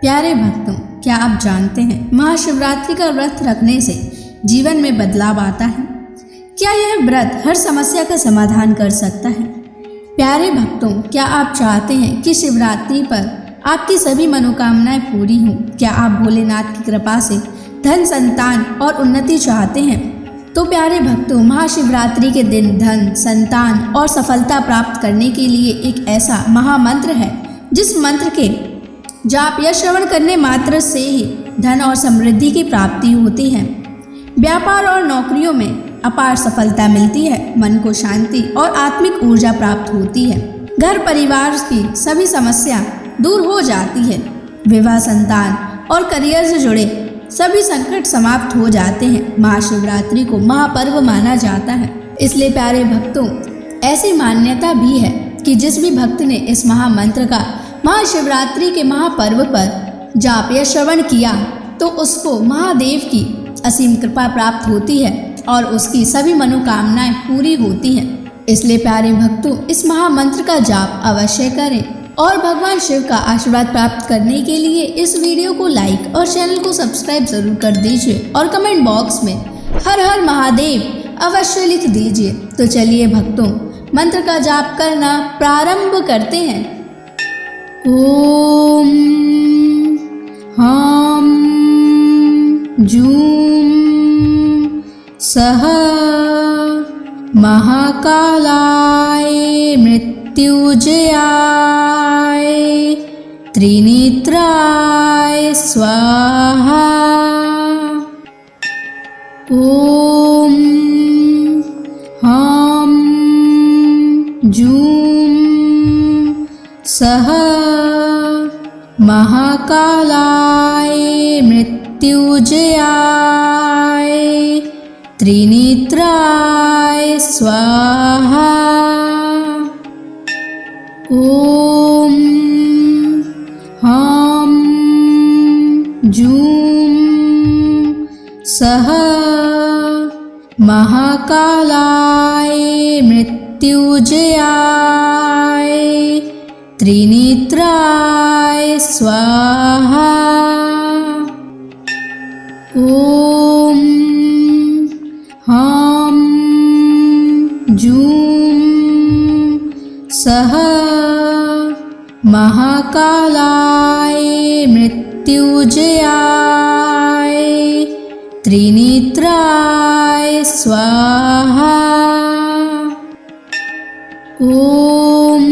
प्यारे भक्तों, क्या आप जानते हैं महाशिवरात्रि का व्रत रखने से जीवन में बदलाव आता है? क्या यह व्रत हर समस्या का समाधान कर सकता है? प्यारे भक्तों, क्या आप चाहते हैं कि शिवरात्रि पर आपकी सभी मनोकामनाएं पूरी हों? क्या आप भोलेनाथ की कृपा से धन, संतान और उन्नति चाहते हैं? तो प्यारे भक्तों, महाशिवरात्रि के दिन धन, संतान और सफलता प्राप्त करने के लिए एक ऐसा महामंत्र है जिस मंत्र के जाप या श्रवण करने मात्र से ही धन और समृद्धि की प्राप्ति होती है। व्यापार और नौकरियों में अपार सफलता मिलती है, मन को शांति और आत्मिक ऊर्जा प्राप्त होती है, घर परिवार की सभी समस्या दूर हो जाती है, विवाह, संतान और करियर से जुड़े सभी संकट समाप्त हो जाते हैं। महाशिवरात्रि को महापर्व माना जाता है, इसलिए प्यारे भक्तों, ऐसी मान्यता भी है कि जिस भी भक्त ने इस महामंत्र का महाशिवरात्रि के महापर्व पर जाप या श्रवण किया तो उसको महादेव की असीम कृपा प्राप्त होती है और उसकी सभी मनोकामनाएं पूरी होती हैं। इसलिए प्यारे भक्तों, इस महामंत्र का जाप अवश्य करें और भगवान शिव का आशीर्वाद प्राप्त करने के लिए इस वीडियो को लाइक और चैनल को सब्सक्राइब जरूर कर दीजिए और कमेंट बॉक्स में हर हर महादेव अवश्य लिख दीजिए। तो चलिए भक्तों, मंत्र का जाप करना प्रारंभ करते हैं। ओम हां जूं सः महाकालाय मृत्युंजयाय त्रिनेत्राय स्वाहा। ओम हां जूं सः महाकालाय मृत्युंजयाय त्रिनेत्राय स्वाहा। ओम हां जूं सः महाकालाय मृत्युंजयाय त्रिनेत्राय स्वाहा। ओम हां जूं सः महाकालाय मृत्युंजयाय त्रिनेत्राय स्वाहा। ओम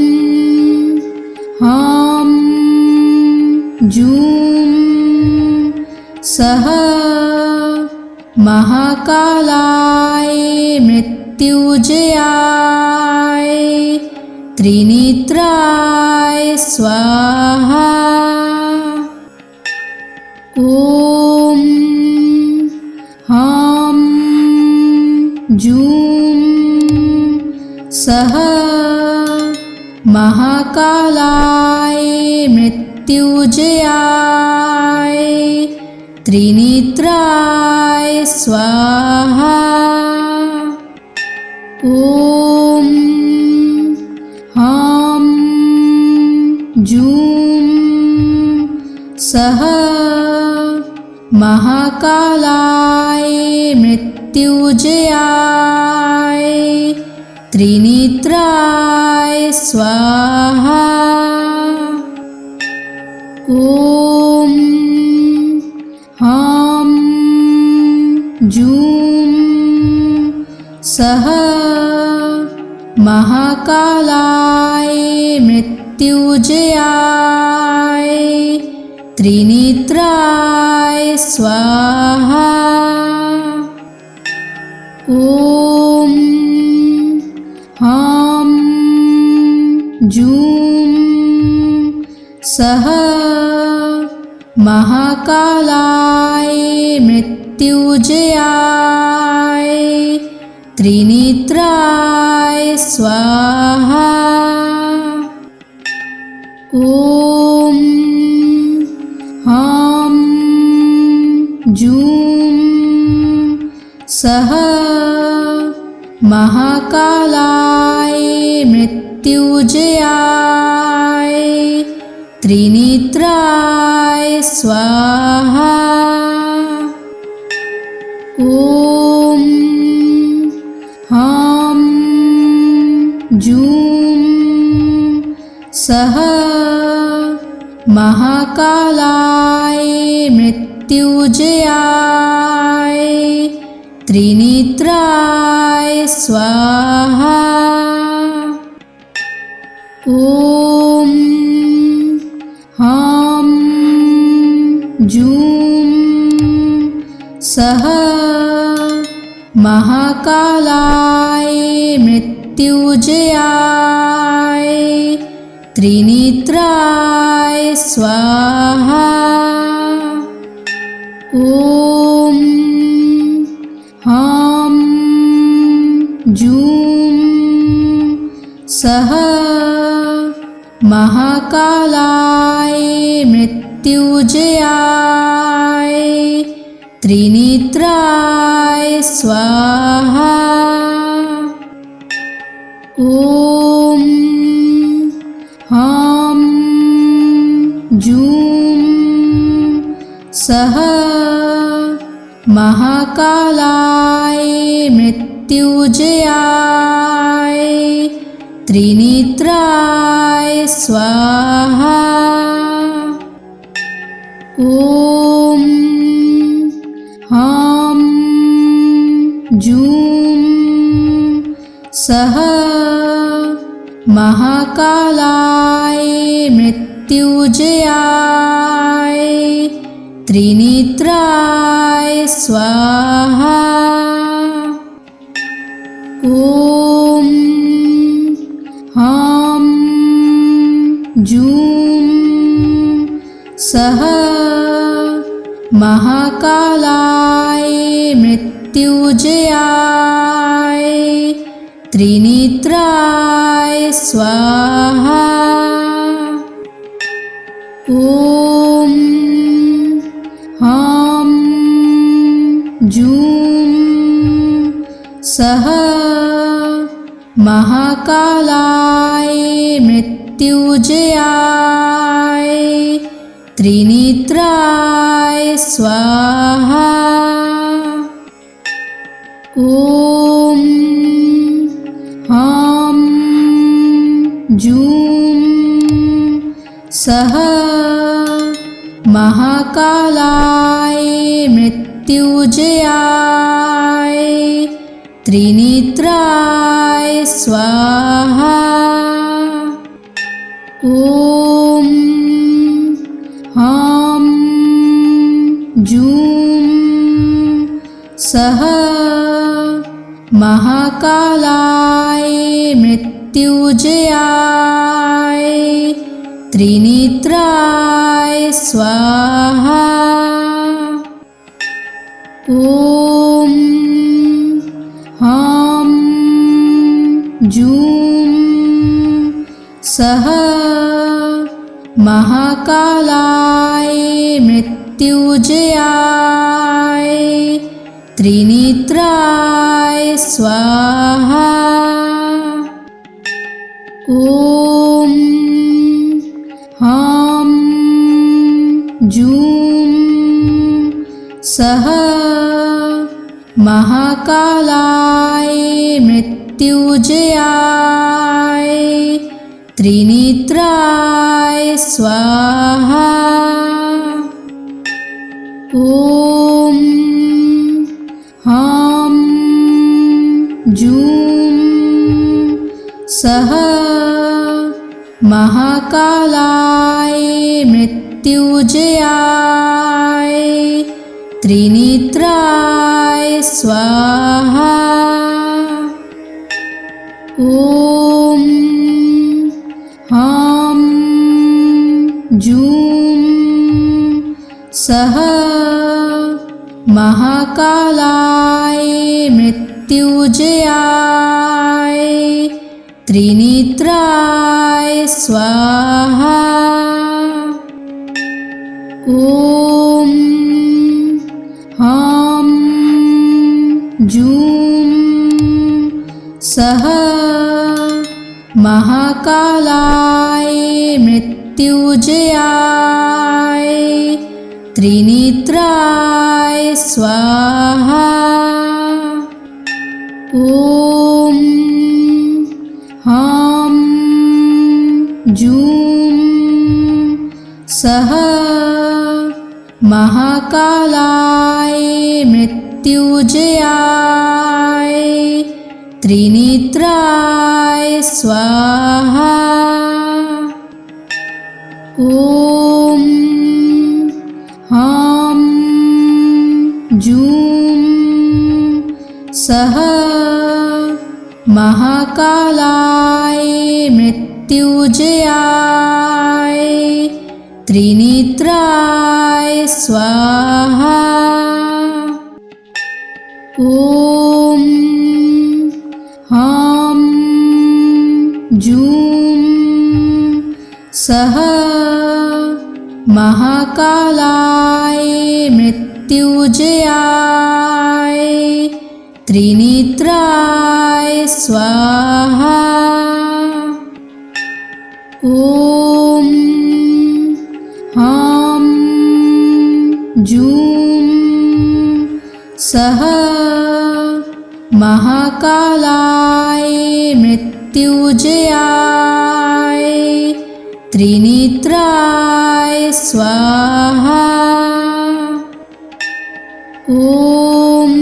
हां जूं सः महाकालाय मृत्युंजयाय त्रिनेत्राय स्वाहा। ओम हां जूं सः महाकालाय मृत्युंजयाय त्रिनेत्राय स्वाहा। ओम हां जूं सः महाकालाय मृत्युंजयाय त्रिनेत्राय स्वाहा। ओम हां जूं सः महाकालाय मृत्युंजयाय त्रिनेत्राय स्वाहा। ओम हां जूं सः महाकालाय मृत्युंजयाय त्रिनेत्राय स्वाहा। ओम हां जूं सः महाकालाय मृत्युंजयाय त्रिनेत्राय स्वाहा। ॐ ह्रां जूं सः महाकालाय मृत्युंजयाय त्रिनेत्राय स्वाहा। ॐ ह्रां जूं सः महाकालाय मृत्युंजयाय त्रिनेत्राय स्वाहा। ॐ ह्रां जूं सः महाकालाय मृत्युंजयाय त्रिनेत्राय स्वाहा। ॐ ह्रां जूं सः महाकालाय मृत्युंजयाय त्रिनेत्राय स्वाहा। ॐ ह्रां जूं सः महाकालाय मृत्युंजयाय त्रिनेत्राय स्वाहा। ॐ ह्रां जूं सः महाकालाय मृत्युंजयाय त्रिनेत्राय स्वाहा। ॐ ह्रां जूं सः महाकालाय मृत्युंजयाय त्रिनेत्राय स्वाहा। ॐ ह्रां जूं सः महाकालाय मृत्युंजयाय त्रिनेत्राय स्वाहा। ॐ ह्रां जूं सः महाकालाय मृत्युंजयाय त्रिनेत्राय स्वाहा। ॐ ह्रां जूं सः महाकालाय मृत्युंजयाय त्रिनेत्राय स्वाहा। ॐ ह्रां जूं सः महाकालाय मृत्युंजयाय त्रिनेत्राय स्वाहा। ॐ ह्रां जूं सः महाकालाय मृत्युंजयाय त्रिनेत्राय स्वाहा। ॐ ह्रां जूं सः महाकालाय मृत्युंजयाय त्रिनेत्राय स्वाहा। ॐ ह्रां जूं सः महाकालाय मृत्युंजयाय मृत्युजयाय त्रिनेत्राय स्वाहा। ॐ ह्रां जूं सः महाकालाय मृत्युजयाय त्रिनेत्राय स्वाहा। ॐ ह्रां जूं सः महाकालाय मृत्युजयाय त्रिनेत्राय स्वाहा। ॐ ह्रां जूं सः महाकालाय मृत्युजयाय त्रिनेत्राय स्वाहा। ॐ ह्रां जूं सः महाकालाय मृत्युजयाय त्रिनेत्राय स्वाहा। ॐ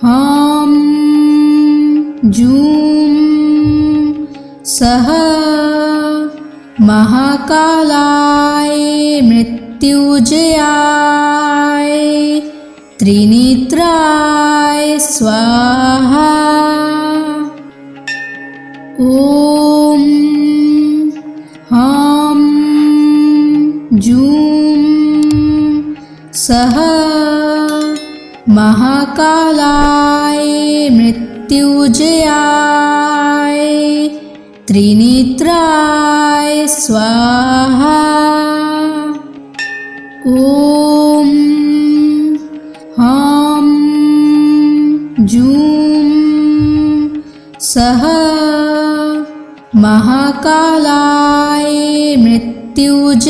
ह्रां जूं सः महाकालाय मृत्युजयाय त्रिनेत्राय स्वाहा। ॐ ह्रां जूं सः महाकालाय मृत्युजयाय त्रिनेत्राय स्वाहा। ॐ ह्रां जूं सः महाकालाय मृत्युजयाय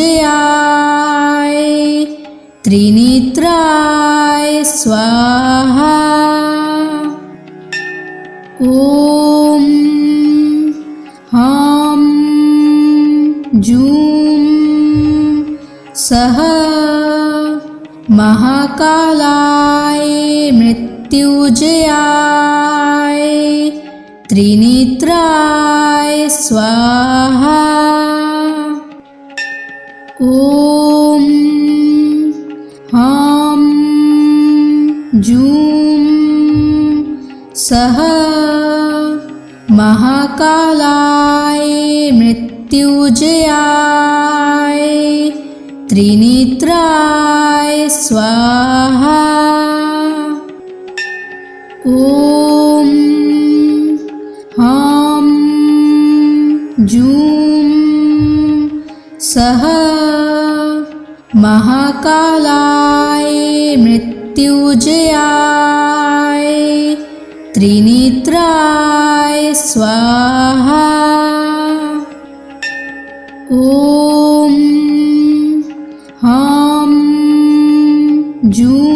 त्रिनेत्राय स्वाहा। ॐ ह्रां जूं सः महाकालाय मृत्युजयाय त्रिनेत्राय स्वाहा। ॐ ह्रां जूं सः महाकालाय मृत्युजयाय त्रिनेत्राय स्वाहा। ॐ ह्रां जूं सः महाकालाय मृत्युजयाय त्रिनेत्राय स्वाहा। ॐ ह्रां जूं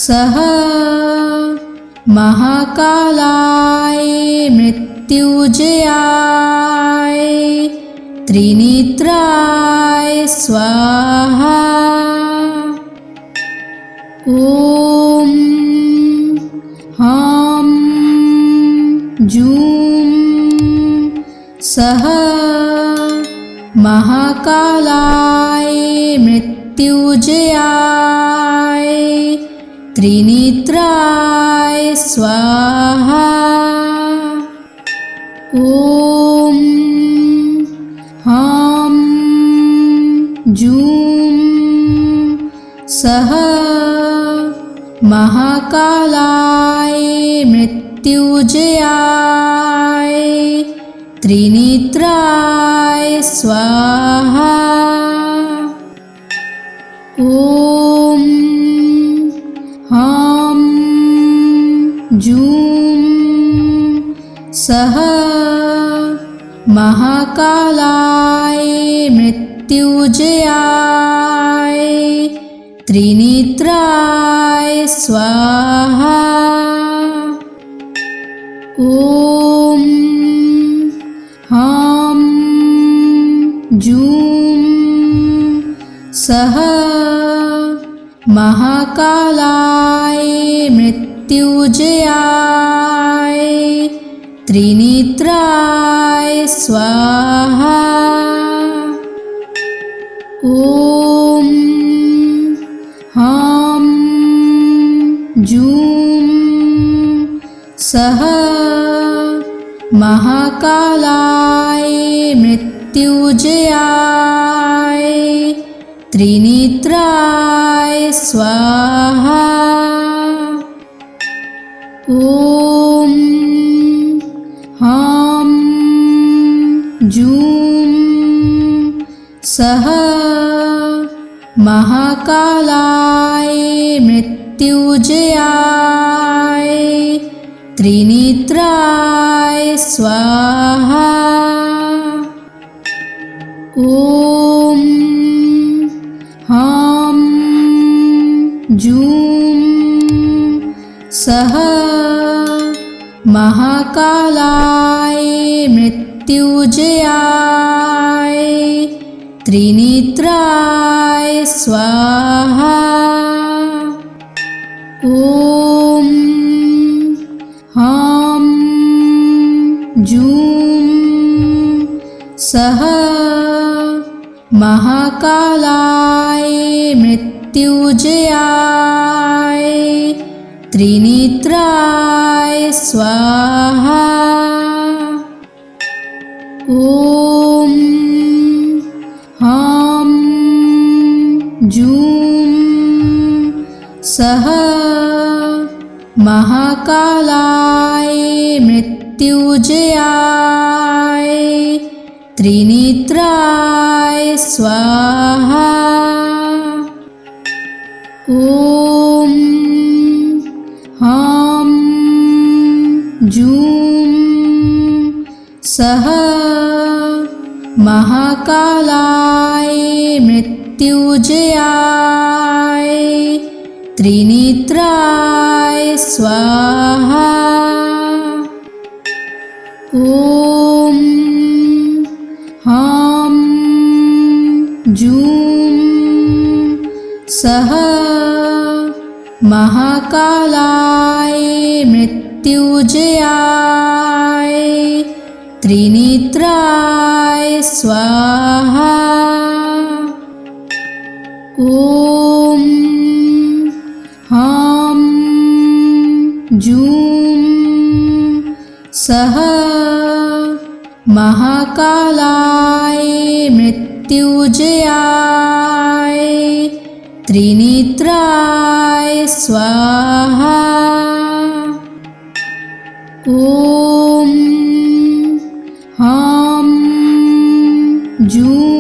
सः महाकालाय मृत्युजयाय त्रिनेत्राय स्वाहा। ॐ ह्रां जूं सः महाकालाय मृत्युजयाय त्रिनेत्राय स्वाहा। ॐ ह्रां जूं सः महाकालाय मृत्युजयाय त्रिनेत्राय स्वाहा। ॐ ह्रां जूं सः महाकालाय मृत्युंजयाय त्रिनेत्राय स्वाहा। ॐ ह्रां जूं सः महाकालाय मृत्युंजयाय त्रिनेत्राय स्वाहा। ॐ ह्रां जूं सः महाकालाय मृत्युंजयाय त्रिनेत्राय स्वाहा। ॐ ह्रां जूं सः महाकालाय मृत्युंजयाय त्रिनेत्राय स्वाहा। ॐ ह्रां जूं सः महाकालाय मृत्युंजयाय त्रिनेत्राय स्वाहा। ॐ ह्रां जूं सः महाकालाय मृत्युंजयाय त्रिनेत्राय स्वाहा। ॐ ह्रां जूं सः महाकालाय मृत्युंजयाय त्रिनेत्राय स्वाहा। ॐ ह्रां जूं सः महाकालाय मृत्युंजयाय त्रिनेत्राय स्वाहा। ॐ ह्रां जूं सः महाकालाय मृत्युंजयाय त्रिनेत्राय स्वाहा। ॐ ह्रां जूं सः महाकालाय मृत्युंजयाय त्रिनेत्राय स्वाहा। ॐ ह्रां जूं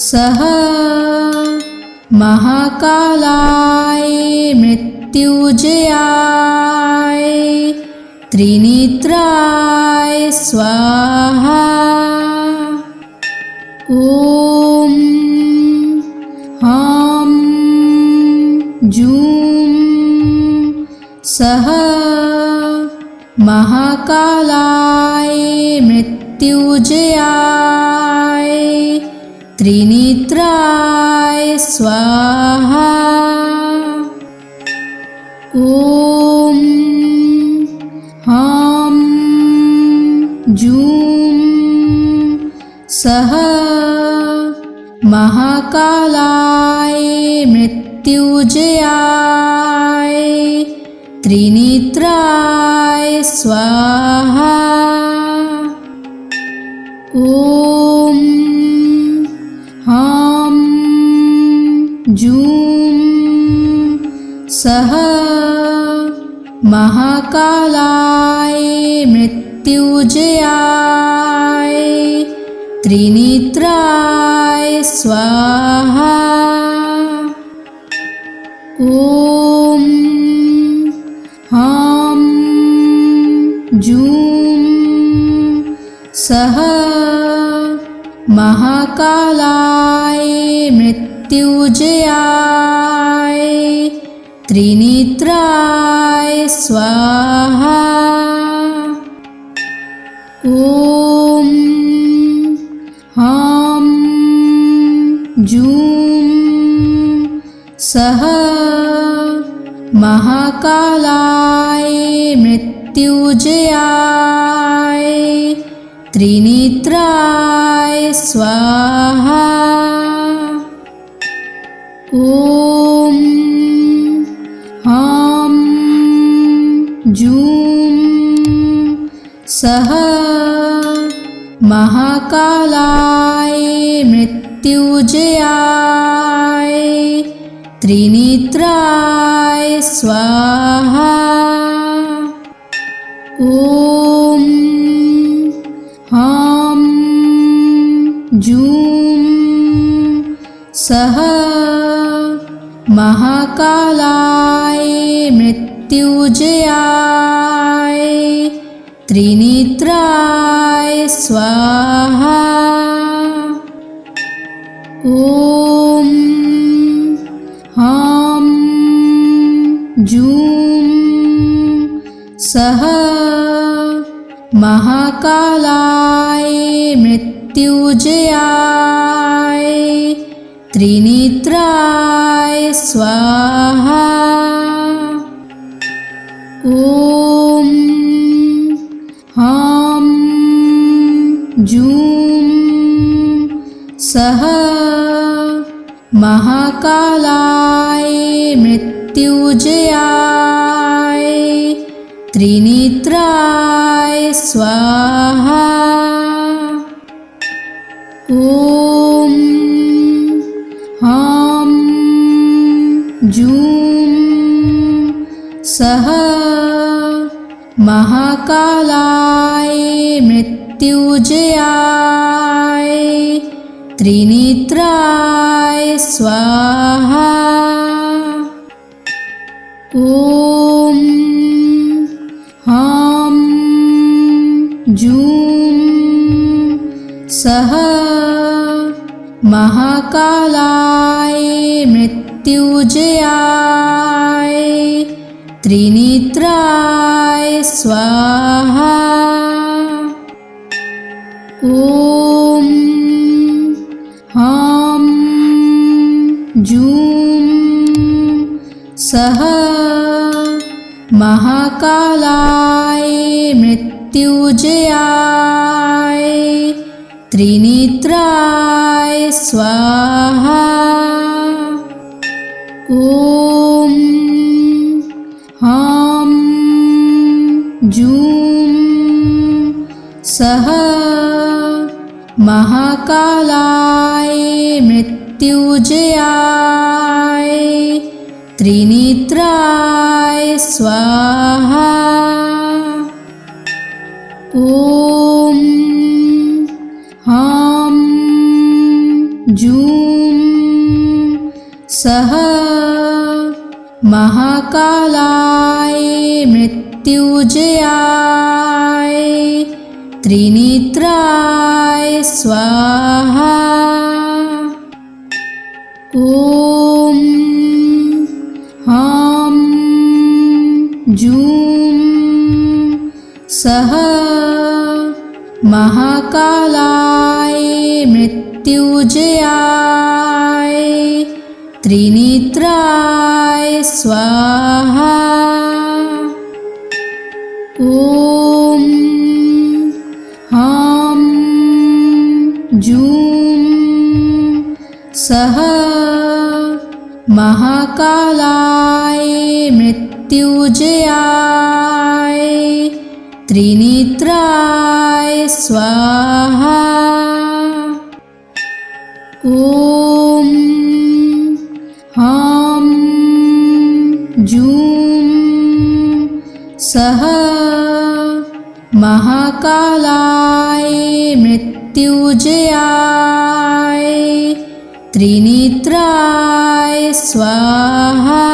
सः महाकालाय मृत्युंजयाय त्रिनेत्राय स्वाहा। ॐ ह्रां जूं सः महाकालाय मृत्युंजयाय त्रिनेत्राय स्वाहा। ॐ ह्रां जूं सः महाकालाय मृत्युंजयाय त्रिनेत्राय स्वाहा। ॐ ह्रां जूं सः महाकालाय मृत्युंजयाय त्रिनेत्राय स्वाहा। ॐ ह्रां जूं सः महाकालाय मृत्युंजयाय त्रिनेत्राय स्वाहा। ॐ ह्रां जूं सः महाकालाय मृत्युंजयाय त्रिनेत्राय स्वाहा। ॐ ह्रां जूं सः महाकालाय मृत्युंजयाय त्रिनेत्राय स्वाहा। ॐ ह्रां जूं सः महाकालाय मृत्युंजयाय त्रिनेत्राय स्वाहा। ॐ ह्रां जूं सः महाकालाय मृत्युंजयाय त्रिनेत्राय स्वाहा। ॐ ह्रां जूं सः महाकालाय मृत्युंजयाय त्रिनेत्राय स्वाहा। ॐ ह्रां जूं सः महाकालाय मृत्युंजयाय त्रिनेत्राय स्वाहा। ॐ ह्रां जूं सः महाकालाय मृत्युंजयाय त्रिनेत्राय स्वाहा। ॐ ह्रां जूं सः महाकालाय मृत्युंजयाय त्रिनेत्राय स्वाहा। ॐ ह्रां जूं सः महाकालाय मृत्युंजयाय त्रिनेत्राय स्वाहा। ॐ ह्रां जूं सः महाकालाय मृत्युंजयाय त्रिनेत्राय स्वाहा। ॐ ह्रां जूं सः महाकालाय मृत्युंजयाय त्रिनेत्राय स्वाहा। ॐ ह्रां जूं सः महाकालाय मृत्युंजयाय त्रिनेत्राय स्वाहा। ॐ ह्रां जूं सः महाकालाय मृत्युंजयाय त्रिनेत्राय स्वाहा।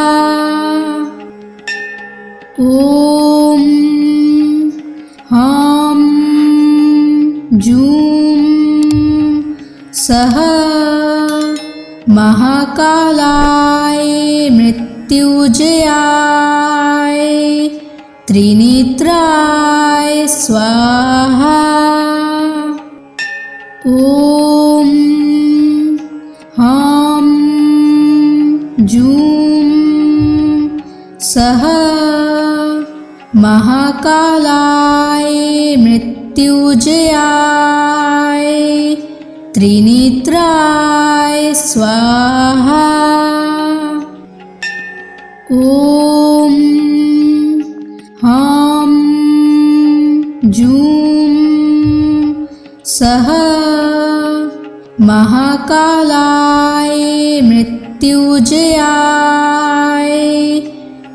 ॐ ह्रां जूं सः महाकालाय मृत्युंजयाय त्रिनेत्राय स्वाहा। ॐ ह्रां जूं सः महाकालाय मृत्युंजयाय त्रिनेत्राय स्वाहा। ॐ ह्रां जूं सः महाकालाय मृत्युंजयाय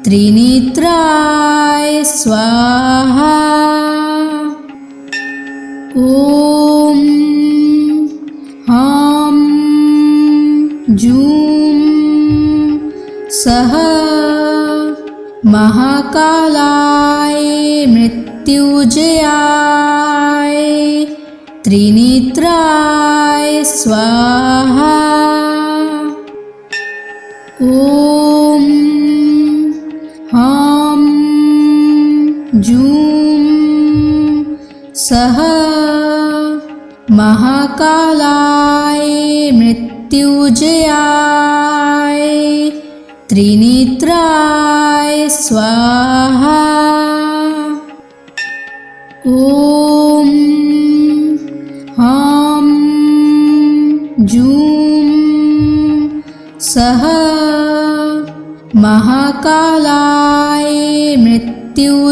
त्रिनेत्राय स्वाहा। ॐ ह्रां जूं सः महाकालाय मृत्युंजयाय त्रिनेत्राय स्वाहा। ॐ ह्रां जूं सः महाकालाय मृत्युंजयाय त्रिनेत्राय स्वाहा। ॐ ह्रां जूं सः महाकालाय मृत्युंजयाय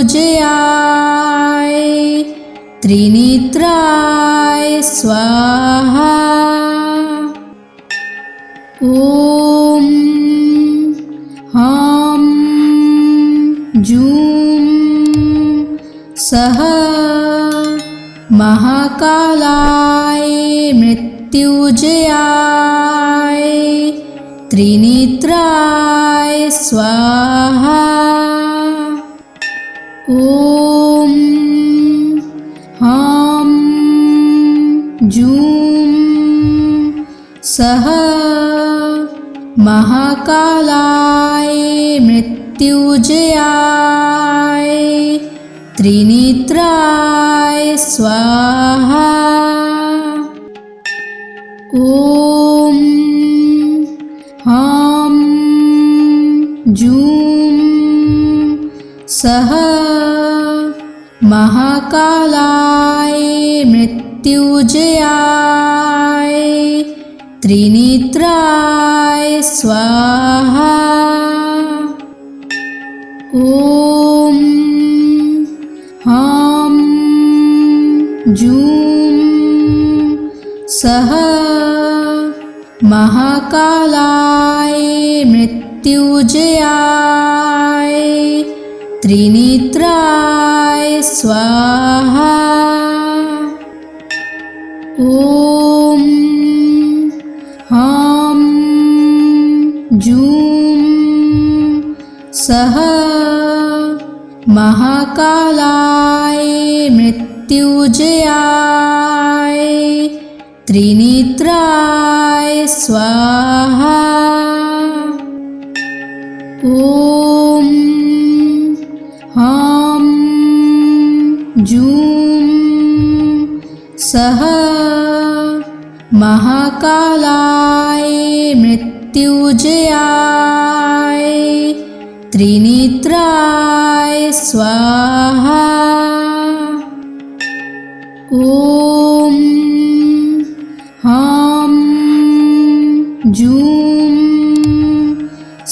त्रिनेत्राय स्वाहा। ॐ ह्रां जूं सः महाकालाय मृत्युंजयाय त्रिनेत्राय स्वाहा। ॐ ह्रां जूं सः महाकालाय मृत्युंजयाय त्रिनेत्राय स्वाहा। ॐ ह्रां जूं सः महाकालाय मृत्युंजयाय त्रिनेत्राय स्वाहा। ॐ ह्रां जूं सः महाकालाय मृत्युंजयाय त्रिनेत्राय स्वाहा। ॐ ह्रां जूं सः महाकालाय मृत्युंजयाय त्रिनेत्राय स्वाहा। ॐ ह्रां जूं सः महाकालाय मृत्युंजयाय त्रिनेत्राय स्वाहा। ॐ ह्रां जूं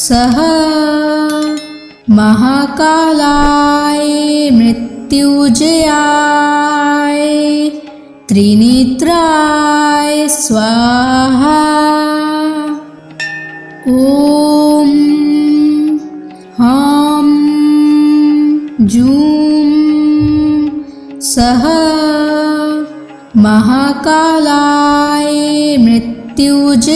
सः महाकालाय मृत्युंजयाय त्रिनेत्राय स्वाहा। ॐ ह्रां जूं सः महाकालाय मृत्युंजयाय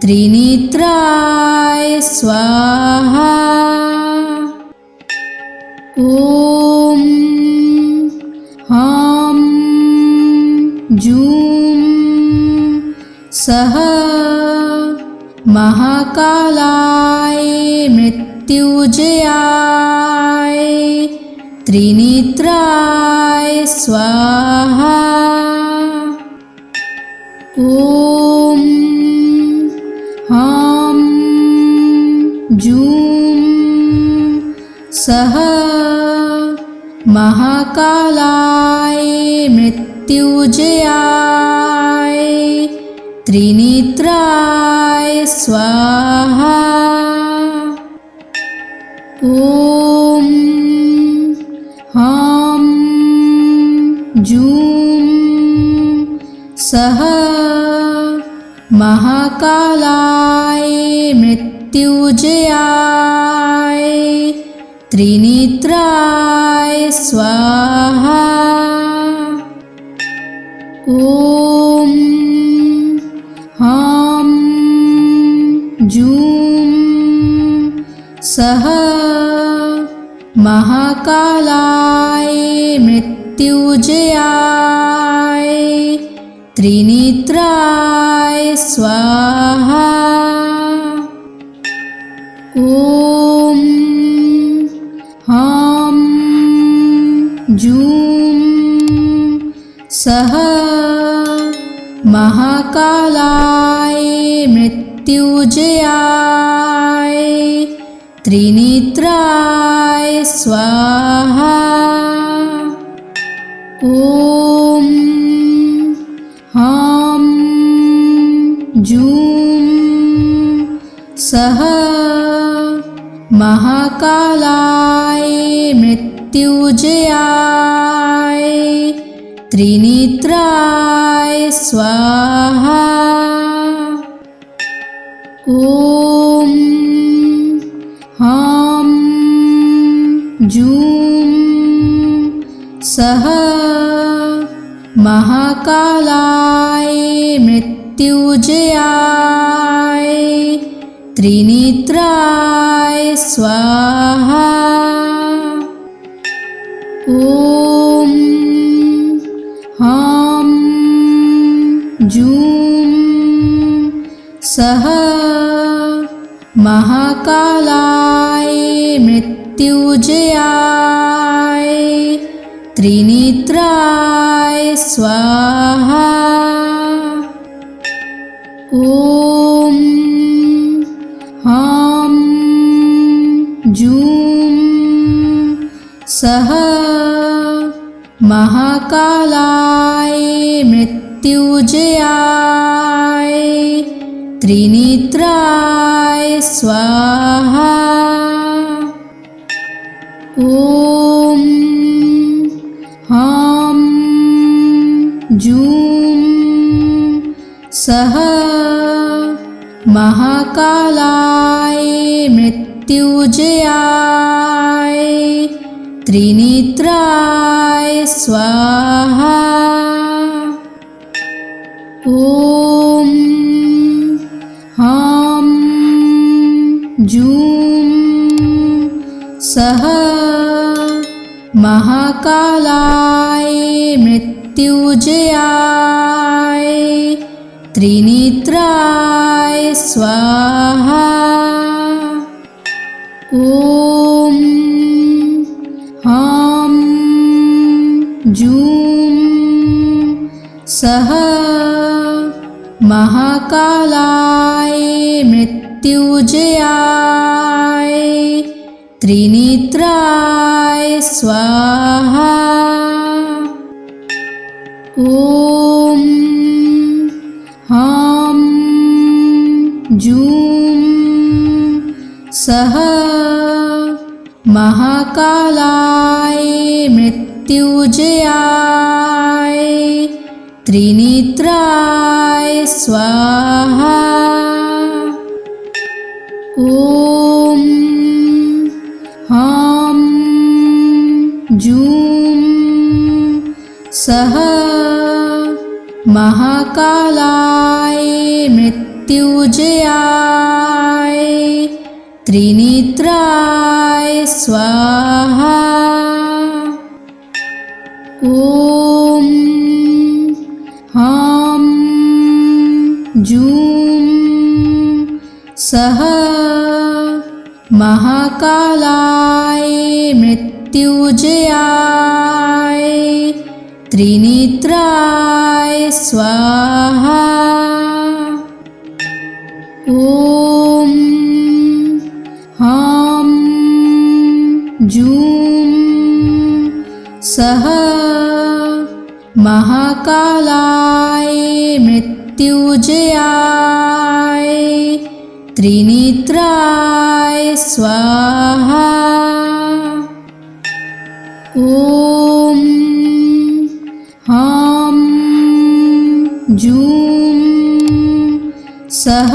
त्रिनेत्राय स्वाहा। ॐ ह्रां जूं सः महाकालाय मृत्युजयाय त्रिनेत्राय स्वाहा। ॐ ह्रां जूं सः महाकालाय मृत्युजयाय त्रिनेत्राय स्वाहा। ॐ ह्रां जूं सः महाकालाय मृत्युजयाय त्रिनेत्राय स्वाहा। ॐ ह्रां जूं सः महाकालाय मृत्युजयाय त्रिनेत्राय स्वाहा। ॐ ह्रां जूं सः महाकालाय मृत्युजयाय त्रिनेत्राय स्वाहा। ॐ ह्रां जूं सः महाकालाय मृत्युजयाय त्रिनेत्राय स्वाहा। ॐ ह्रां जूं सः महाकालाय मृत्युजयाय त्रिनेत्राय स्वाहा। ॐ ह्रां जूं सः महाकालाय मृत्युजयाय त्रिनेत्राय स्वाहा। ॐ ह्रां जूं सः महाकालाय मृत्युजयाय त्रिनेत्राय स्वाहा। ॐ ह्रां जूं सः महाकालाय मृत्युजयाय त्रिनेत्राय स्वाहा। ॐ ह्रां जूं सः महाकालाय मृत्युजयाय त्रिनेत्राय स्वाहा। ॐ ह्रां जूं सः महाकालाय मृत्युजयाय त्रिनेत्राय स्वाहा। ॐ ह्रां जूं सः महाकालाय मृत्युजयाय त्रिनेत्राय स्वाहा। ॐ ह्रां जूं सः महाकालाय मृत्युजयाय त्रिनेत्राय स्वाहा। ॐ जूं सः महाकालाय मृत्युंजयाय त्रिनेत्राय स्वाहा। ॐ ह्रां जूं सः महाकालाय मृत्युंजयाय त्रिनेत्राय स्वाहा। ॐ ह्रां जूं सः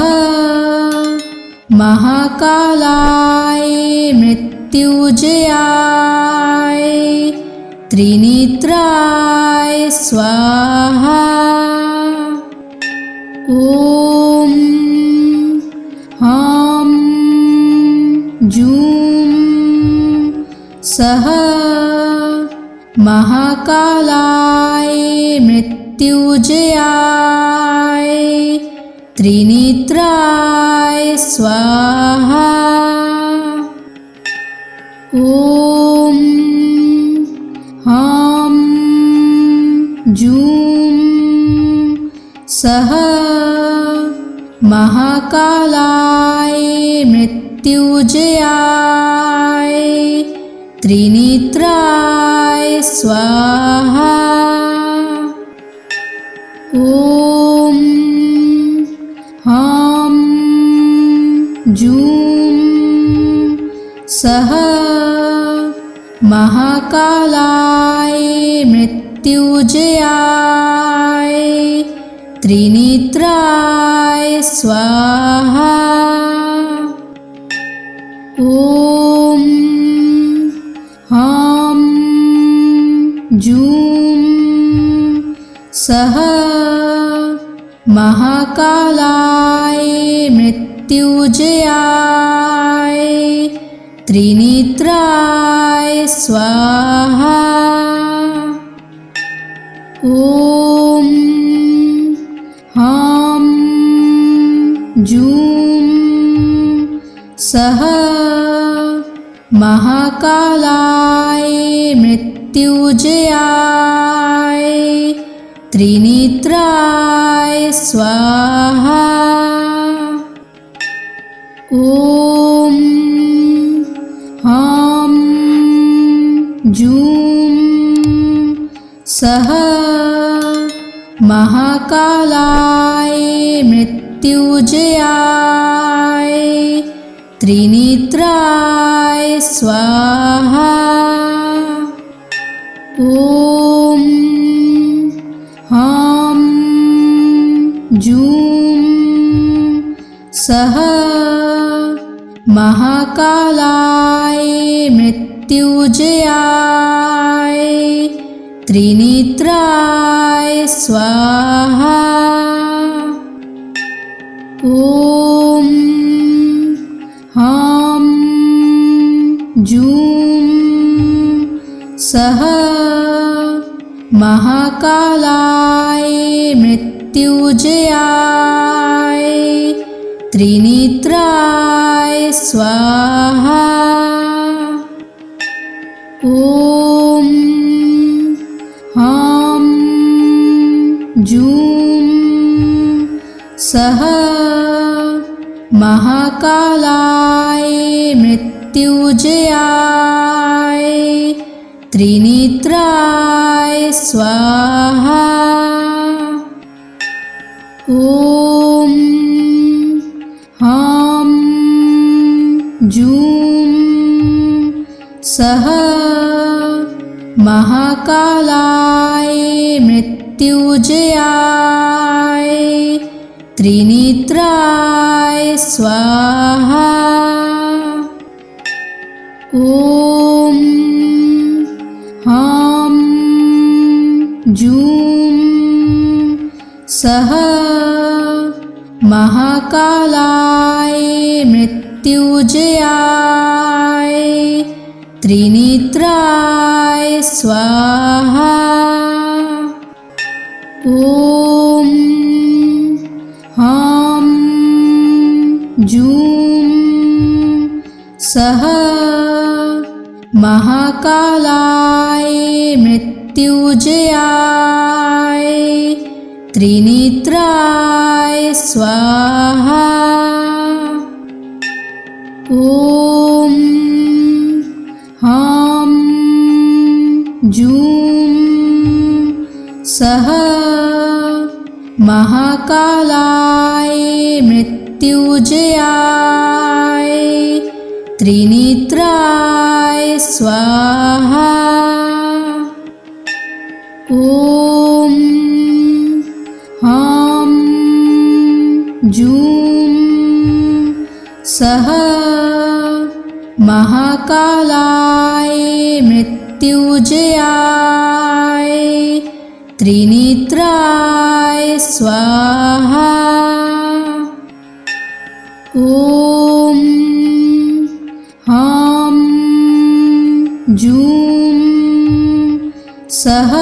महाकालाय मृत्युंजयाय त्रिनेत्राय स्वाहा। ॐ ह्रां जूं सः महाकालाय मृत्युंजयाय त्रिनेत्राय स्वाहा। ॐ ह्रां जूं सः महाकालाय मृत्युंजयाय त्रिनेत्राय स्वाहा। ॐ ह्रां जूं सः महाकालाय मृत्युंजयाय त्रिनेत्राय स्वाहा। ॐ ह्रां जूं सः महाकालाय मृत्युंजयाय त्रिनेत्राय स्वाहा। ॐ ह्रां जूं सः महाकालाय मृत्युंजयाय त्रिनेत्राय स्वाहा। ॐ ह्रां जूं सः महाकालाय मृत्युंजयाय त्रिनेत्राय स्वाहा। ॐ ह्रां जूं सः महाकालाय मृत्युंजयाय त्रिनेत्राय स्वाहा। ॐ ह्रां जूं सः महाकालाय मृत्युंजयाय त्रिनेत्राय स्वाहा। ॐ ह्रां जूं सः महाकालाय मृत्युंजयाय त्रिनेत्राय स्वाहा। ॐ ह्रां जूं सः महाकालाय मृत्युंजयाय त्रिनेत्राय स्वाहा। ॐ ह्रां जूं सः महाकालाय मृत्युंजयाय त्रिनेत्राय स्वाहा। ॐ ह्रां सः महाकालाय मृत्युंजयाय त्रिनेत्राय स्वाहा। ॐ ह्रां जूं सः महाकालाय मृत्युंजयाय त्रिनेत्राय स्वाहा। ॐ ह्रां जूं सः महाकालाय मृत्युंजयाय त्रिनेत्राय स्वाहा। ॐ ह्रां जूं सः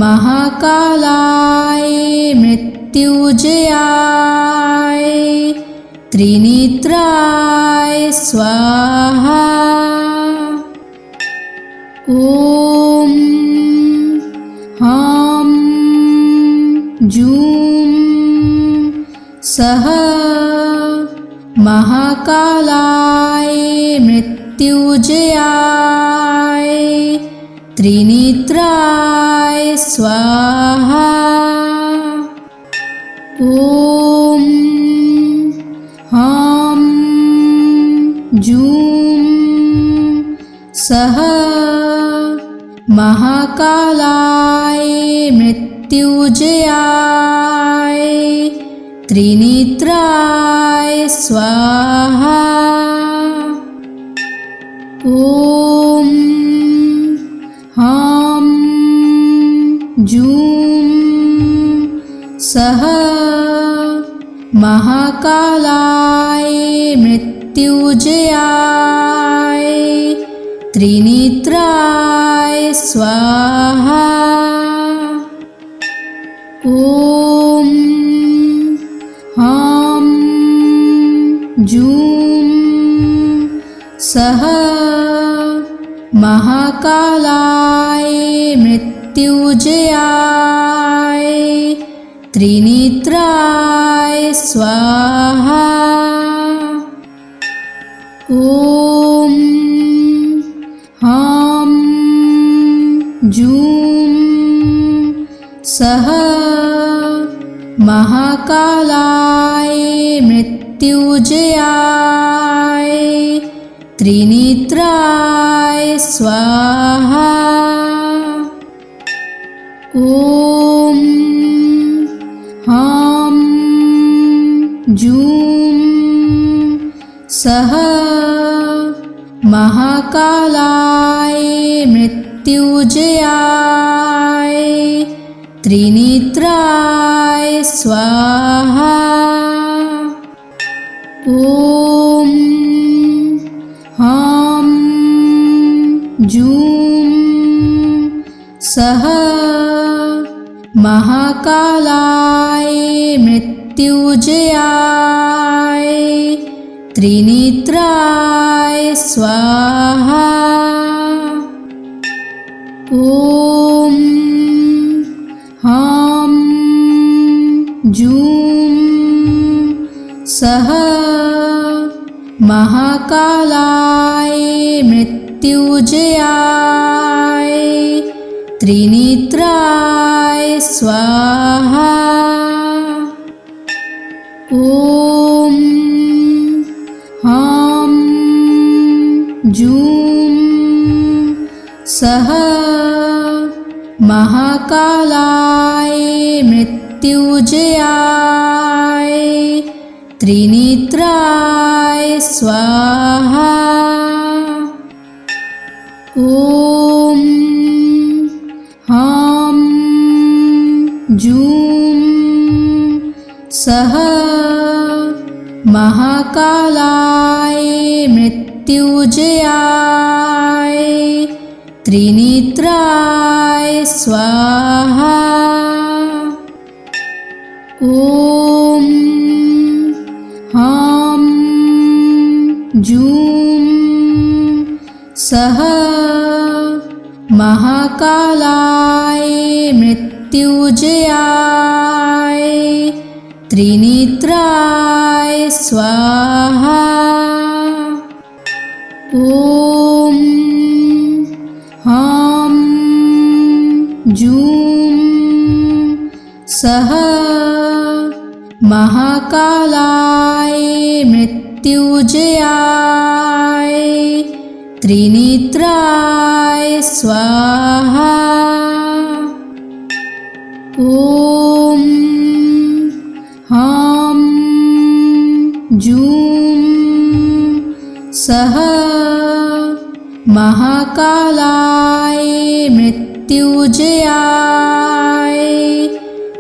महाकालाय मृत्युंजयाय त्रिनेत्राय स्वाहा। ॐ ह्रां जूं सः महाकालाय मृत्युंजयाय त्रिनेत्राय स्वाहा। ॐ ह्रां जूं सः महाकालाय मृत्युंजयाय त्रिनेत्राय स्वाहा। ॐ ह्रां जूं सः महाकालाय मृत्युंजयाय त्रिनेत्राय स्वाहा। ॐ ह्रां जूं सः महाकालाय मृत्युंजयाय त्रिनेत्राय स्वाहा। ॐ ह्रां जूं सः महाकालाय मृत्युंजयाय त्रिनेत्राय स्वाहा। ॐ ह्रां जूं सः महाकालाय मृत्युंजयाय त्रिनेत्राय स्वाहा। ॐ ह्रां जूं सः महाकालाय मृत्युंजयाय त्रिनेत्राय स्वाहा। ॐ ह्रां जूं सः महाकालाय मृत्युंजयाय त्रिनेत्राय स्वाहा। ॐ ह्रां जूं सः महाकालाय मृत्युंजयाय त्रिनेत्राय स्वाहा। ॐ ह्रां जूं सः महाकालाय मृत्युंजयाय त्रिनेत्राय स्वाहा। ॐ ह्रां जूं सः महाकालाय मृत्युजयाय त्रिनेत्राय स्वाहा। ॐ ह्रां जूं सः महाकालाय मृत्युजयाय त्रिनेत्राय स्वाहा। ॐ ह्रां जूं सः महाकालाय मृत्युजयाय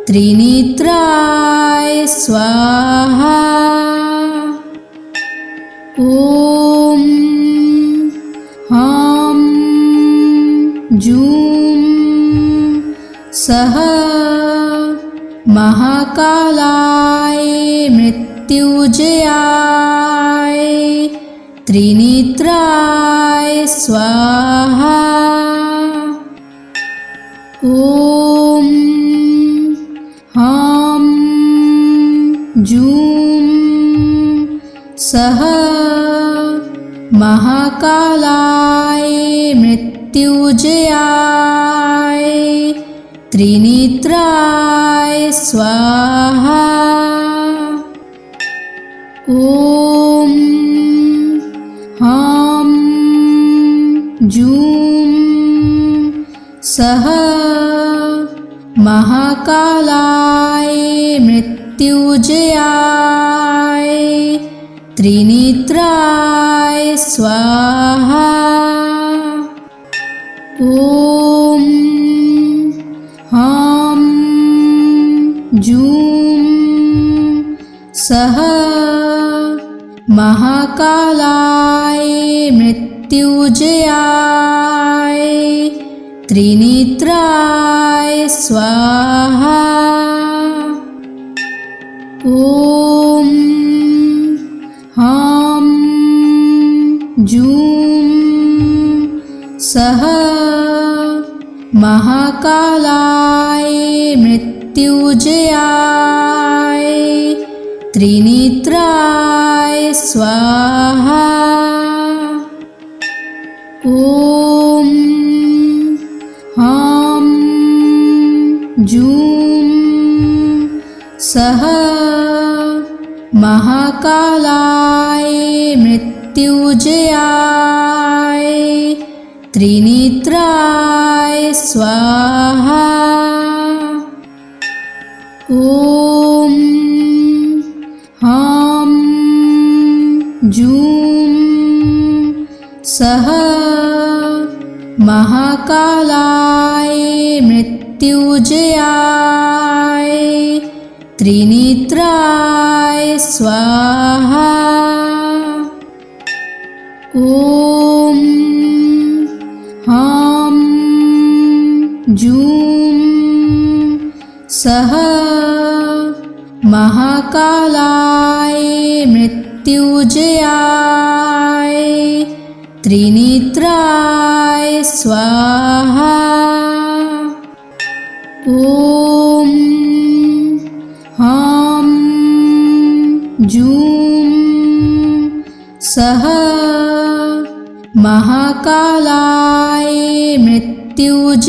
त्रिनेत्राय स्वाहा। ॐ ह्रां जूं सः महाकालाय मृत्युजयाय त्रिनेत्राय स्वाहा। ॐ ह्रां जूं सः महाकालाय मृत्युजयाय त्रिनेत्राय स्वाहा। ॐ ह्रां जूं सः महाकालाय मृत्युजयाय त्रिनेत्राय स्वाहा। ॐ ह्रां जूं सः महाकालाय मृत्युजयाय त्रिनेत्राय स्वाहा। ॐ ह्रां जूं सः महाकालाय मृत्युजयाय त्रिनेत्राय स्वाहा। ॐ ह्रां जूं सः महाकालाय मृत्युजयाय त्रिनेत्राय स्वाहा। ॐ ह्रां जूं सः महाकालाय मृत्युजयाय त्रिनेत्राय स्वाहा। ॐ ह्रां जूं सः महाकालाय मृत्युजयाय त्रिनेत्राय स्वाहा। ॐ ह्रां जूं सः महाकालाय मृत्युजयाय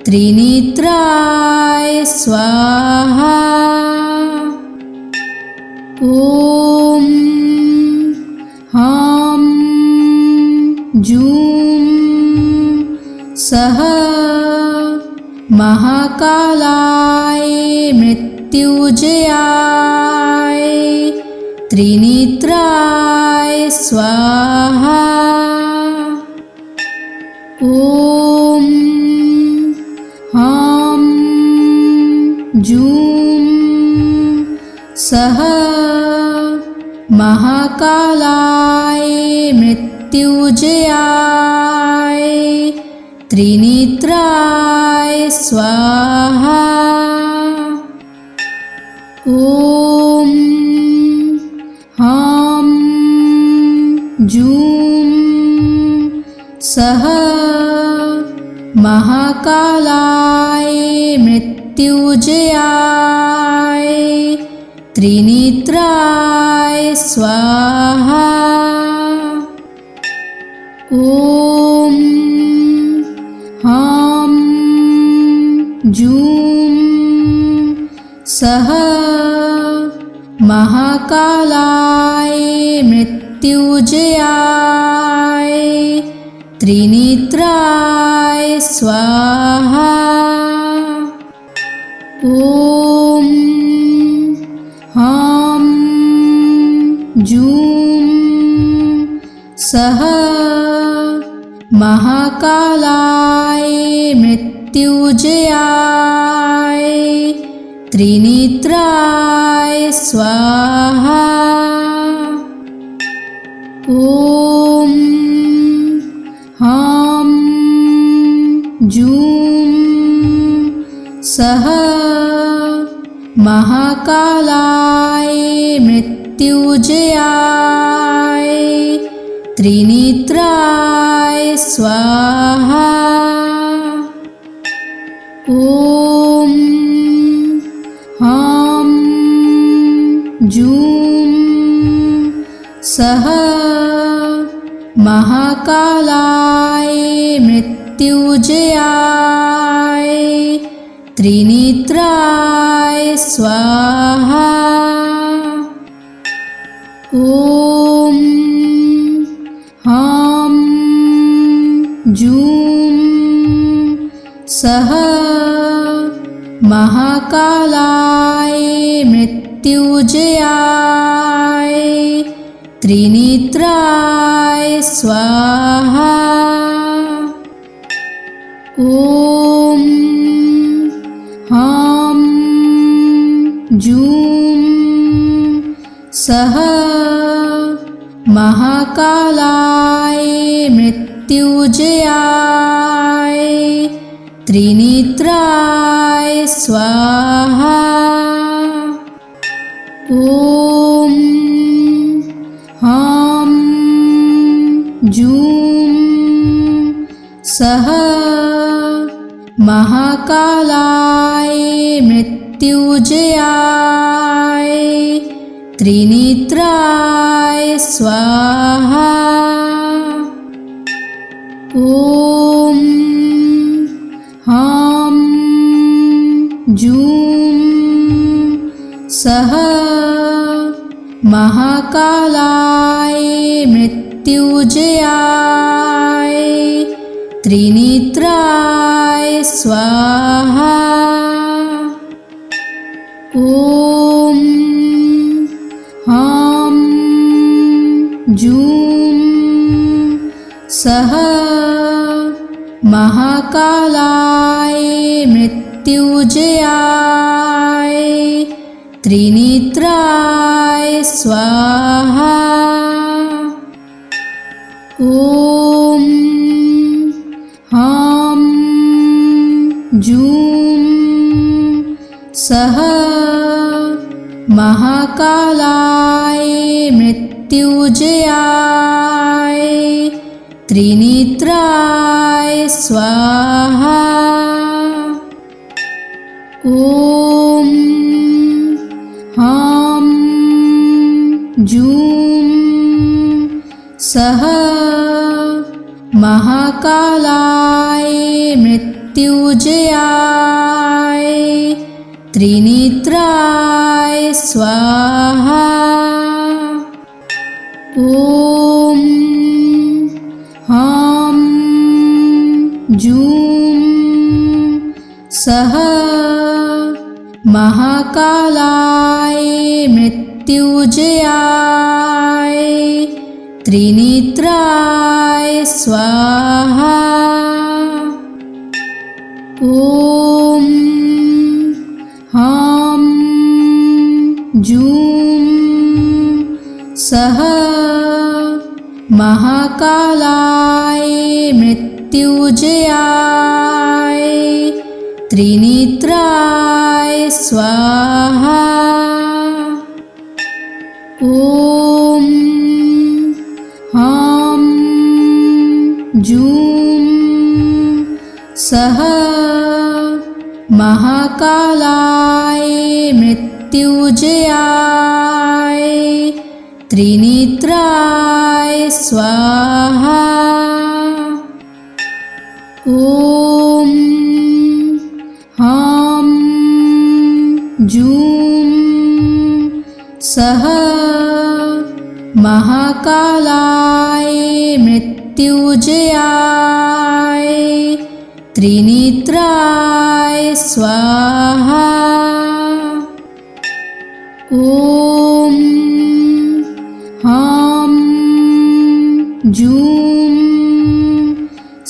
त्रिनेत्राय स्वाहा। ॐ ह्रां जूं सः महाकालाय मृत्युजयाय त्रिनेत्राय स्वाहा। ॐ ह्रां जूं सः महाकालाय मृत्युजयाय त्रिनेत्राय स्वाहा। ॐ ह्रां जूं सः महाकालाय मृत्युंजयाय त्रिनेत्राय स्वाहा। ॐ ह्रां जूं सः महाकालाय मृत्युंजयाय त्रिनेत्राय स्वाहा। ॐ ह्रां जूं सः महाकालाय मृत्युंजयाय त्रिनेत्राय स्वाहा। ॐ ह्रां जूं सः महाकालाय मृत्युंजयाय त्रिनेत्राय स्वाहा। ॐ ह्रां जूं सः महाकालाय मृत्युंजयाय त्रिनेत्राय स्वाहा। ॐ ह्रां जूं सः महाकालाय मृत्युंजयाय त्रिनेत्राय स्वाहा। ॐ ह्रां जूं सः महाकालाय मृत्युंजयाय त्रिनेत्राय स्वाहा। ॐ ह्रां जूं सः महाकालाय मृत्युंजयाय त्रिनेत्राय स्वाहा। ॐ ह्रां जूं सः महाकालाय मृत्युंजयाय त्रिनेत्राय स्वाहा। ॐ ह्रां जूं सः महाकालाय मृत्युंजयाय त्रिनेत्राय स्वाहा। ॐ ह्रां जूं सः महाकालाय मृत्युंजयाय त्रिनेत्राय स्वाहा। ॐ ह्रां जूं सः महाकालाय मृत्युंजयाय त्रिनेत्राय स्वाहा। ॐ ह्रां जूं सः महाकालाय मृत्युंजयाय त्रिनेत्राय स्वाहा। ॐ ह्रां जूं सः महाकालाय मृत्युंजयाय त्रिनेत्राय स्वाहा। ॐ ह्रां जूं सः महाकालाय मृत्युंजयाय त्रिनेत्राय स्वाहा। ॐ ह्रां जूं सः महाकालाय मृत्युंजयाय त्रिनेत्राय स्वाहा। ॐ ह्रां जूं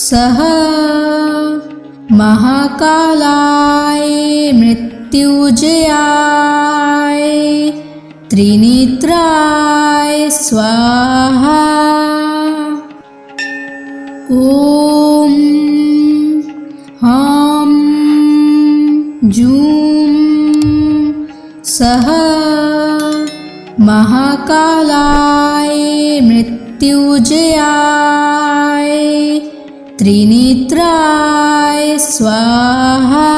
सः महाकालाय मृत्युंजयाय त्रिनेत्राय स्वाहा। ॐ ह्रां जूं सः महाकालाय मृत्युंजयाय त्रिनेत्राय स्वाहा।